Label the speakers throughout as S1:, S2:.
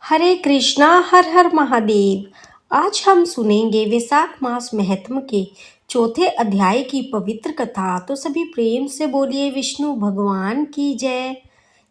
S1: हरे कृष्णा, हर हर महादेव। आज हम सुनेंगे वैशाख मास महत्म के चौथे अध्याय की पवित्र कथा। तो सभी प्रेम से बोलिए विष्णु भगवान की जय।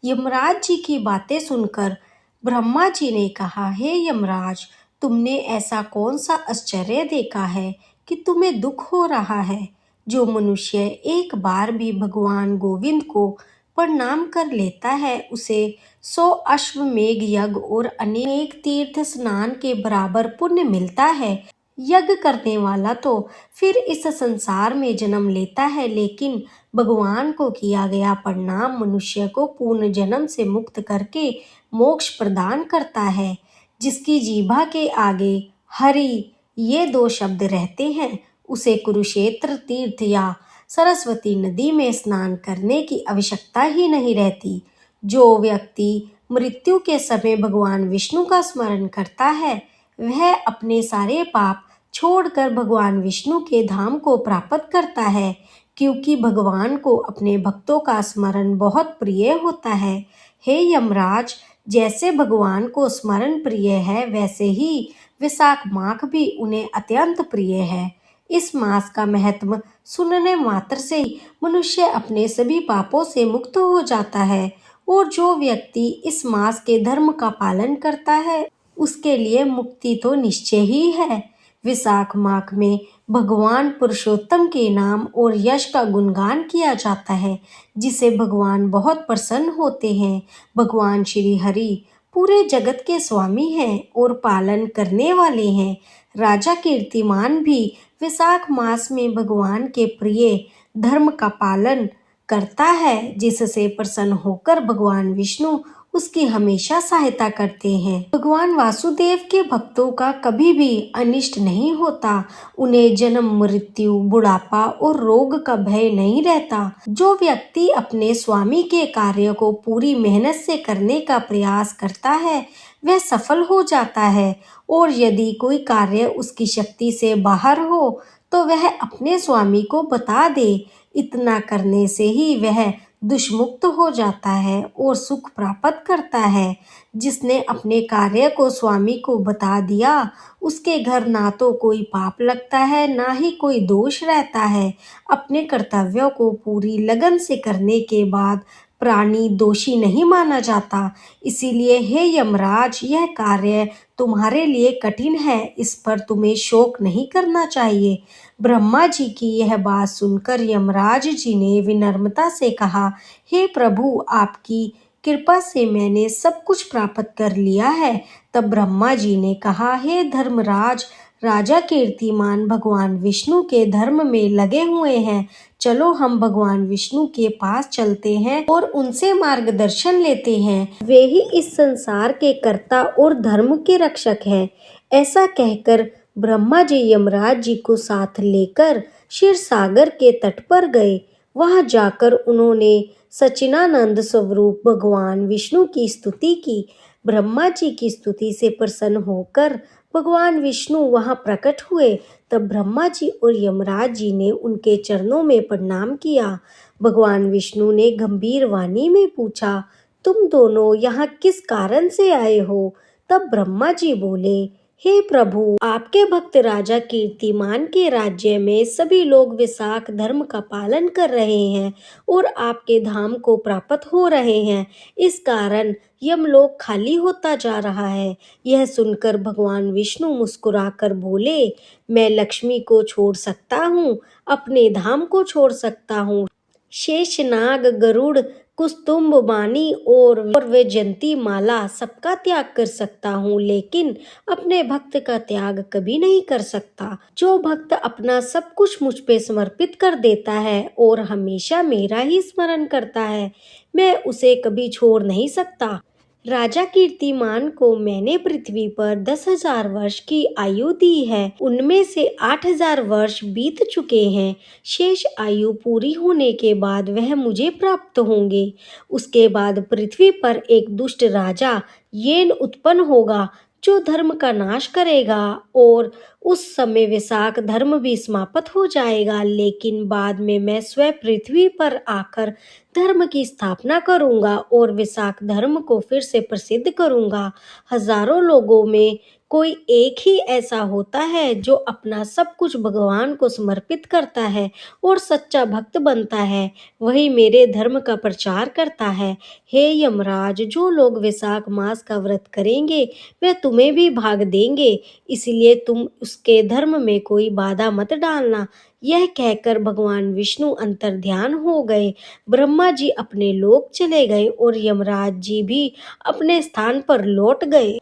S1: यमराज जी की बातें सुनकर ब्रह्मा जी ने कहा, हे यमराज, तुमने ऐसा कौन सा आश्चर्य देखा है कि तुम्हें दुख हो रहा है। जो मनुष्य एक बार भी भगवान गोविंद को प्रणाम कर लेता है उसे 100 अश्वमेघ यज्ञ और अनेक तीर्थ स्नान के बराबर पुण्य मिलता है। यज्ञ करने वाला तो फिर इस संसार में जन्म लेता है, लेकिन भगवान को किया गया प्रणाम मनुष्य को पूर्ण जन्म से मुक्त करके मोक्ष प्रदान करता है। जिसकी जीभा के आगे हरि ये 2 शब्द रहते हैं उसे कुरुक्षेत्र तीर्थ या सरस्वती नदी में स्नान करने की आवश्यकता ही नहीं रहती। जो व्यक्ति मृत्यु के समय भगवान विष्णु का स्मरण करता है वह अपने सारे पाप छोड़कर भगवान विष्णु के धाम को प्राप्त करता है, क्योंकि भगवान को अपने भक्तों का स्मरण बहुत प्रिय होता है। हे यमराज, जैसे भगवान को स्मरण प्रिय है वैसे ही वैशाख मास भी उन्हें अत्यंत प्रिय है। इस मास का महत्व सुनने मात्र से ही मनुष्य अपने सभी पापों से मुक्त हो जाता है, और जो व्यक्ति इस मास के धर्म का पालन करता है उसके लिए मुक्ति तो निश्चय ही है। वैशाख मास में भगवान पुरुषोत्तम के नाम और यश का गुणगान किया जाता है, जिसे भगवान बहुत प्रसन्न होते हैं। भगवान श्री हरि पूरे जगत के स्वामी हैं और पालन करने वाले हैं। राजा कीर्तिमान भी वैशाख मास में भगवान के प्रिय धर्म का पालन करता है, जिससे प्रसन्न होकर भगवान विष्णु उसकी हमेशा सहायता करते हैं। भगवान वासुदेव के भक्तों का कभी भी अनिष्ट नहीं होता। उन्हें जन्म, मृत्यु, बुढ़ापा और रोग का भय नहीं रहता। जो व्यक्ति अपने स्वामी के कार्य को पूरी मेहनत से करने का प्रयास करता है वह सफल हो जाता है, और यदि कोई कार्य उसकी शक्ति से बाहर हो तो वह अपने स्वामी को बता दे। इतना करने से ही वह दुष्मुक्त हो जाता है और सुख प्राप्त करता है। जिसने अपने कार्य को स्वामी को बता दिया उसके घर ना तो कोई पाप लगता है ना ही कोई दोष रहता है। अपने कर्तव्यों को पूरी लगन से करने के बाद प्राणी दोषी नहीं माना जाता। इसीलिए हे यमराज, यह कार्य तुम्हारे लिए कठिन है, इस पर तुम्हें शोक नहीं करना चाहिए। ब्रह्मा जी की यह बात सुनकर यमराज जी ने विनम्रता से कहा, हे प्रभु, आपकी कृपा से मैंने सब कुछ प्राप्त कर लिया है। तब ब्रह्मा जी ने कहा, हे धर्मराज, राजा कीर्तिमान भगवान विष्णु के धर्म में लगे हुए हैं। चलो हम भगवान विष्णु के पास चलते हैं और उनसे मार्गदर्शन लेते हैं। वे ही इस संसार के कर्ता और धर्म के रक्षक हैं। ऐसा कहकर ब्रह्मा जी यमराज जी को साथ लेकर क्षीर सागर के तट पर गए। वहां जाकर उन्होंने सच्चिदानंद स्वरूप भगवान विष्णु की स्तुति की। ब्रह्मा जी की स्तुति से प्रसन्न होकर भगवान विष्णु वहां प्रकट हुए। तब ब्रह्मा जी और यमराज जी ने उनके चरणों में प्रणाम किया। भगवान विष्णु ने गंभीर वाणी में पूछा, तुम दोनों यहाँ किस कारण से आए हो? तब ब्रह्मा जी बोले, हे प्रभु, आपके भक्त राजा कीर्तिमान के राज्य में सभी लोग वैशाख धर्म का पालन कर रहे हैं और आपके धाम को प्राप्त हो रहे हैं। इस कारण यमलोक खाली होता जा रहा है। यह सुनकर भगवान विष्णु मुस्कुराकर बोले, मैं लक्ष्मी को छोड़ सकता हूँ, अपने धाम को छोड़ सकता हूँ। शेषनाग, गरुड़, कुस्तुंभ बानी और वैजयंती माला सबका त्याग कर सकता हूँ, लेकिन अपने भक्त का त्याग कभी नहीं कर सकता। जो भक्त अपना सब कुछ मुझ पे समर्पित कर देता है और हमेशा मेरा ही स्मरण करता है, मैं उसे कभी छोड़ नहीं सकता। राजा कीर्तिमान को मैंने पृथ्वी पर 10,000 वर्ष की आयु दी है। उनमें से 8,000 वर्ष बीत चुके हैं। शेष आयु पूरी होने के बाद वह मुझे प्राप्त होंगे। उसके बाद पृथ्वी पर एक दुष्ट राजा येन उत्पन्न होगा जो धर्म का नाश करेगा और उस समय विशाख धर्म भी समाप्त हो जाएगा, लेकिन बाद में मैं स्वयं पृथ्वी पर आकर धर्म की स्थापना करूंगा और विशाख धर्म को फिर से प्रसिद्ध करूंगा। हजारों लोगों में कोई एक ही ऐसा होता है जो अपना सब कुछ भगवान को समर्पित करता है और सच्चा भक्त बनता है, वही मेरे धर्म का प्रचार करता है। हे यमराज, जो लोग विशाख मास का व्रत करेंगे वे तुम्हें भी भाग देंगे, इसलिए तुम उसके धर्म में कोई बाधा मत डालना। यह कहकर भगवान विष्णु अंतर्ध्यान हो गए। ब्रह्मा जी अपने लोक चले गए और यमराज जी भी अपने स्थान पर लौट गए।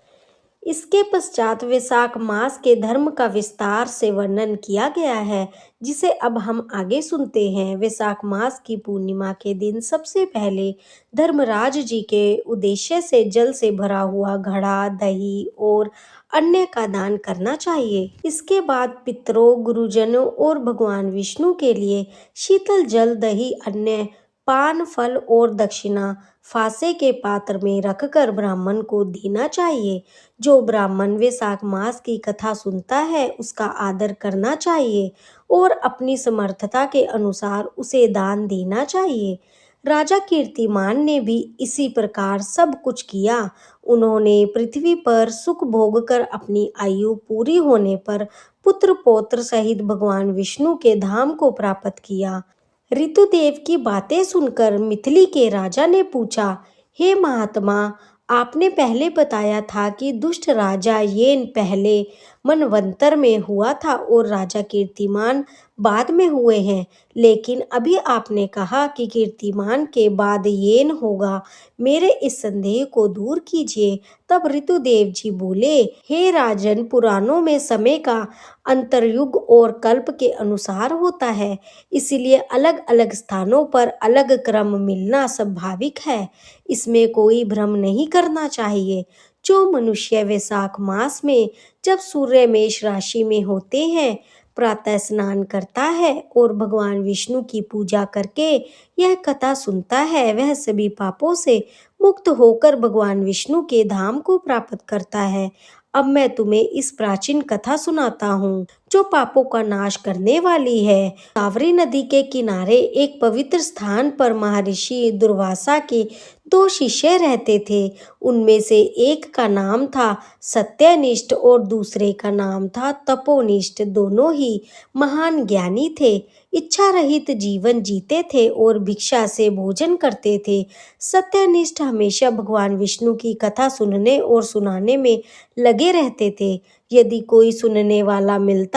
S1: इसके पश्चात विशाख मास के धर्म का विस्तार से वर्णन किया गया है, जिसे अब हम आगे सुनते हैं। विशाख मास की पूर्णिमा के दिन सबसे पहले धर्मराज जी के उद्देश्य से जल से भरा हुआ घड़ा, दही और अन्य का दान करना चाहिए। इसके बाद पितरों, गुरुजनों और भगवान विष्णु के लिए शीतल जल, दही, अन्य पान, फल और दक्षिणा फासे के पात्र में रखकर ब्राह्मण को देना चाहिए। जो ब्राह्मण विशाख मास की कथा सुनता है उसका आदर करना चाहिए और अपनी समर्थता के अनुसार उसे दान देना चाहिए। राजा कीर्तिमान ने भी इसी प्रकार सब कुछ किया। उन्होंने पृथ्वी पर सुख भोग कर अपनी आयु पूरी होने पर पुत्र पौत्र सहित भगवान विष्णु के धाम को प्राप्त किया। ऋतुदेव की बातें सुनकर मिथिली के राजा ने पूछा, हे महात्मा, आपने पहले बताया था कि दुष्ट राजा येन पहले मनवंतर में हुआ था और राजा कीर्तिमान बाद में हुए हैं, लेकिन अभी आपने कहा कि कीर्तिमान के बाद येन होगा। मेरे इस संदेह को दूर कीजिए। तब ऋतुदेव जी बोले, हे राजन, पुराणों में समय का अंतरयुग और कल्प के अनुसार होता है, इसलिए अलग अलग स्थानों पर अलग क्रम मिलना स्वाभाविक है। इसमें कोई भ्रम नहीं करना चाहिए। जो मनुष्य वैशाख मास में जब सूर्य मेष राशि में होते हैं प्रातः स्नान करता है और भगवान विष्णु की पूजा करके यह कथा सुनता है, वह सभी पापों से मुक्त होकर भगवान विष्णु के धाम को प्राप्त करता है। अब मैं तुम्हें इस प्राचीन कथा सुनाता हूँ जो पापों का नाश करने वाली है। कावेरी नदी के किनारे एक पवित्र स्थान पर महर्षि दुर्वासा के दो शिष्य रहते थे। उनमें से एक का नाम था सत्यनिष्ठ और दूसरे का नाम था तपोनिष्ठ। दोनों ही महान ज्ञानी थे, इच्छा रहित जीवन जीते थे और भिक्षा से भोजन करते थे। सत्यनिष्ठ हमेशा भगवान विष्णु की कथा सुनने और सुनाने में लगे रहते थे। यदि कोई सुनने वाला मिलता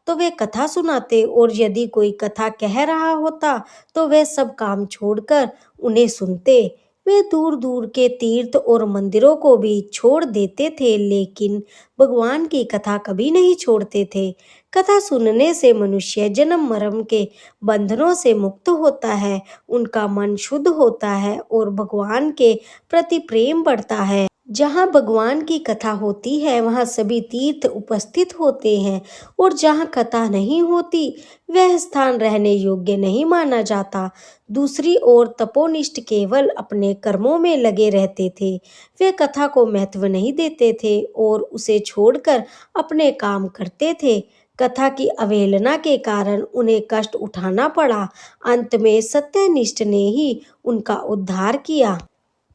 S1: तो वे कथा सुनाते और यदि कोई कथा कह रहा होता तो वे सब काम छोड़कर उन्हें सुनते। वे दूर दूर के तीर्थ और मंदिरों को भी छोड़ देते थे, लेकिन भगवान की कथा कभी नहीं छोड़ते थे। कथा सुनने से मनुष्य जन्म मरण के बंधनों से मुक्त होता है, उनका मन शुद्ध होता है और भगवान के प्रति प्रेम बढ़ता है। जहाँ भगवान की कथा होती है वहाँ सभी तीर्थ उपस्थित होते हैं और जहाँ कथा नहीं होती वह स्थान रहने योग्य नहीं माना जाता। दूसरी ओर तपोनिष्ठ केवल अपने कर्मों में लगे रहते थे। वे कथा को महत्व नहीं देते थे और उसे छोड़कर अपने काम करते थे। कथा की अवहेलना के कारण उन्हें कष्ट उठाना पड़ा। अंत में सत्यनिष्ठ ने ही उनका उद्धार किया।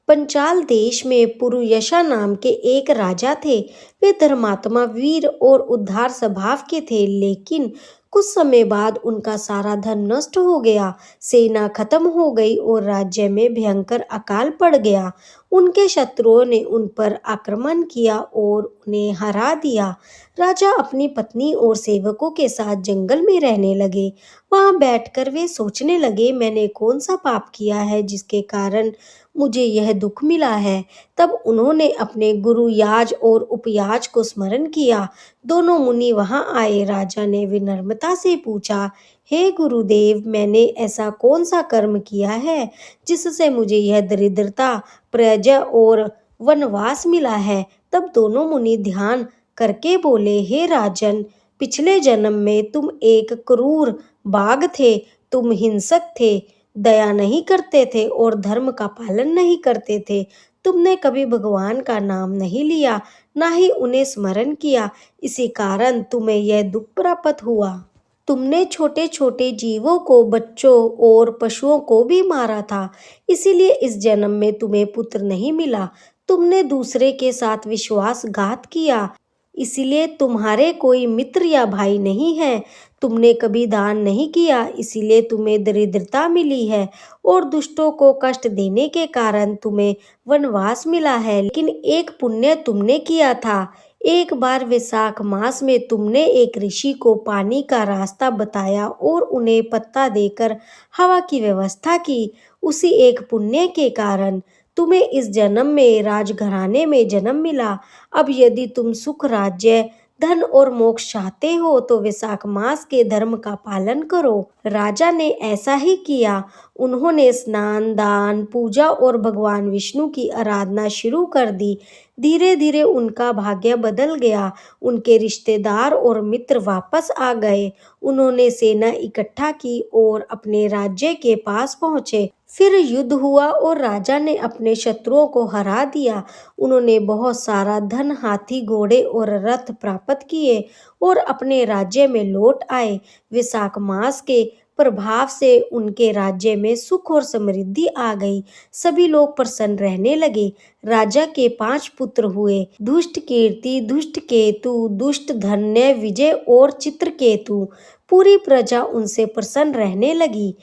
S1: पंचाल देश में पुरुयशा नाम के एक राजा थे। वे धर्मात्मा, वीर और उदार स्वभाव के थे, लेकिन कुछ समय बाद उनका सारा धन नष्ट हो गया, सेना खत्म हो गई और राज्य में भयंकर अकाल पड़ गया। उनके शत्रुओं ने उन पर आक्रमण किया और उन्हें हरा दिया। राजा अपनी पत्नी और सेवकों के साथ जंगल में रहने लगे। वहां बैठकर वे सोचने लगे, मैंने कौन सा पाप किया है जिसके कारण मुझे यह दुख मिला है। तब उन्होंने अपने गुरु याज और उपयाज को स्मरण किया। दोनों मुनि वहां आए। राजा ने विनम्रता से पूछा, हे गुरुदेव, मैंने ऐसा कौन सा कर्म किया है जिससे मुझे यह दरिद्रता, प्रजा और वनवास मिला है। तब दोनों मुनि ध्यान करके बोले, हे राजन, पिछले जन्म में तुम एक क्रूर बाघ थे। तुम हिंसक थे, दया नहीं करते थे और धर्म का पालन नहीं करते थे। तुमने कभी भगवान का नाम नहीं लिया, ना ही उन्हें स्मरण किया। इसी कारण तुम्हें यह दुख प्राप्त हुआ। तुमने छोटे छोटे जीवों को, बच्चों और पशुओं को भी मारा था, इसीलिए इस जन्म में तुम्हें पुत्र नहीं मिला। तुमने दूसरे के साथ विश्वासघात किया, इसीलिए तुम्हारे कोई मित्र या भाई नहीं है। तुमने कभी दान नहीं किया, इसीलिए तुम्हें दरिद्रता मिली है और दुष्टों को कष्ट देने के कारण तुम्हें वनवास मिला है। लेकिन एक पुण्य तुमने किया था। एक बार वैशाख मास में तुमने एक ऋषि को पानी का रास्ता बताया और उन्हें पत्ता देकर हवा की व्यवस्था की। उसी एक पुण्य के कारण तुम्हें इस जन्म में राजघराने में जन्म मिला। अब यदि तुम सुख, राज्य, धन और मोक्ष चाहते हो तो वैशाख मास के धर्म का पालन करो। राजा ने ऐसा ही किया। उन्होंने स्नान, दान, पूजा और भगवान विष्णु की आराधना शुरू कर दी। धीरे धीरे उनका भाग्य बदल गया। उनके रिश्तेदार और मित्र वापस आ गए। उन्होंने सेना इकट्ठा की और अपने राज्य के पास पहुंचे। फिर युद्ध हुआ और राजा ने अपने शत्रुओं को हरा दिया। उन्होंने बहुत सारा धन, हाथी, घोड़े और रथ प्राप्त किए और अपने राज्य में लौट आए। वैशाख मास के प्रभाव से उनके राज्य में सुख और समृद्धि आ गई। सभी लोग प्रसन्न रहने लगे। राजा के 5 पुत्र हुए, दुष्ट कीर्ति, दुष्ट केतु, दुष्ट धन्य, विजय और चित्रकेतु। पूरी प्रजा उनसे प्रसन्न रहने लगी।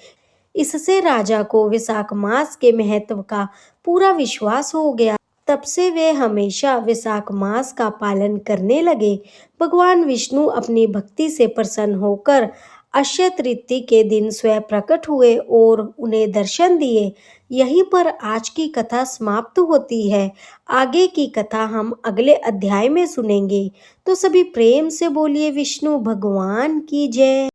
S1: इससे राजा को वैशाख मास के महत्व का पूरा विश्वास हो गया। तब से वे हमेशा वैशाख मास का पालन करने लगे। भगवान विष्णु अपनी भक्ति से प्रसन्न होकर अक्षय तृतीया के दिन स्वयं प्रकट हुए और उन्हें दर्शन दिए। यहीं पर आज की कथा समाप्त होती है। आगे की कथा हम अगले अध्याय में सुनेंगे। तो सभी प्रेम से बोलिए विष्णु भगवान की जय।